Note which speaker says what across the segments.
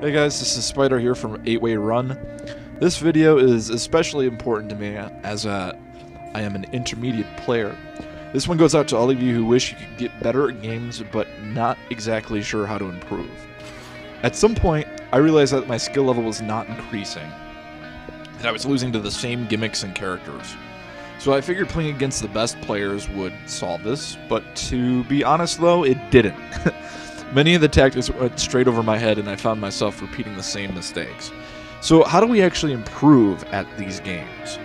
Speaker 1: Hey guys, this is Spider here from 8-Way Run. This video is especially important to me as I am an intermediate player. This one goes out to all of you who wish you could get better at games but not exactly sure how to improve. At some point, I realized that my skill level was not increasing, and I was losing to the same gimmicks and characters. So I figured playing against the best players would solve this, but to be honest though, it didn't. Many of the tactics went straight over my head and I found myself repeating the same mistakes. So how do we actually improve at these games?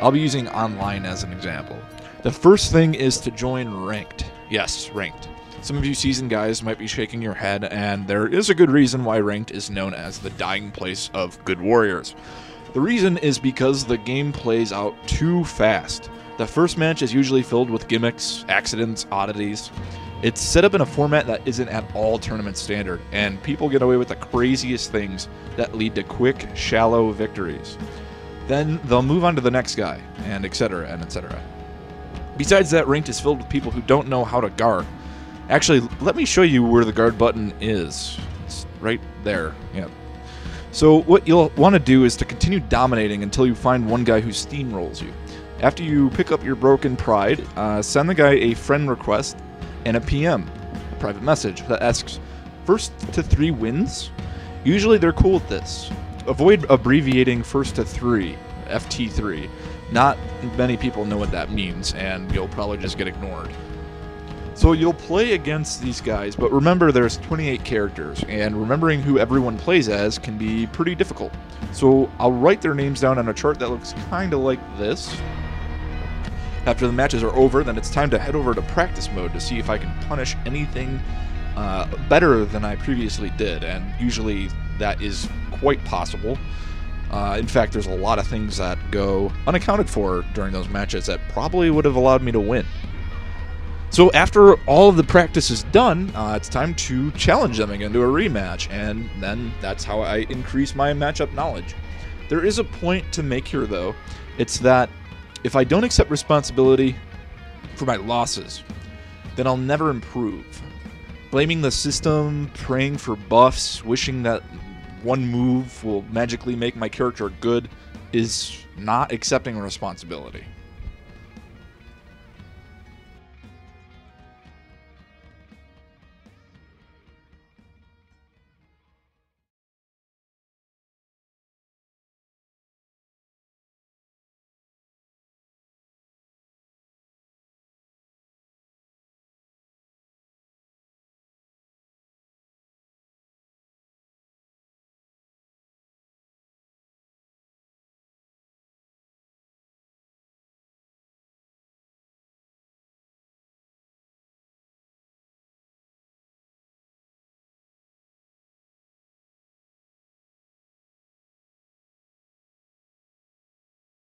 Speaker 1: I'll be using online as an example. The first thing is to join Ranked. Yes, Ranked. Some of you seasoned guys might be shaking your head, and there is a good reason why Ranked is known as the dying place of good warriors. The reason is because the game plays out too fast. The first match is usually filled with gimmicks, accidents, oddities. It's set up in a format that isn't at all tournament standard, and people get away with the craziest things that lead to quick, shallow victories. Then they'll move on to the next guy, and etc. and etc. Besides that, Ranked is filled with people who don't know how to guard. Actually, let me show you where the guard button is. It's right there. Yeah. So what you'll want to do is to continue dominating until you find one guy who steamrolls you. After you pick up your broken pride, send the guy a friend request and a PM, a private message, that asks, first to 3 wins? Usually they're cool with this. Avoid abbreviating first to 3, FT3. Not many people know what that means, and you'll probably just get ignored. So you'll play against these guys, but remember there's 28 characters, and remembering who everyone plays as can be pretty difficult. So I'll write their names down on a chart that looks kind of like this. After the matches are over, then it's time to head over to practice mode to see if I can punish anything better than I previously did, and usually that is quite possible. In fact, there's a lot of things that go unaccounted for during those matches that probably would have allowed me to win. So after all of the practice is done, it's time to challenge them again to a rematch, and then that's how I increase my matchup knowledge. There is a point to make here, though. It's that if I don't accept responsibility for my losses, then I'll never improve. Blaming the system, praying for buffs, wishing that one move will magically make my character good is not accepting responsibility.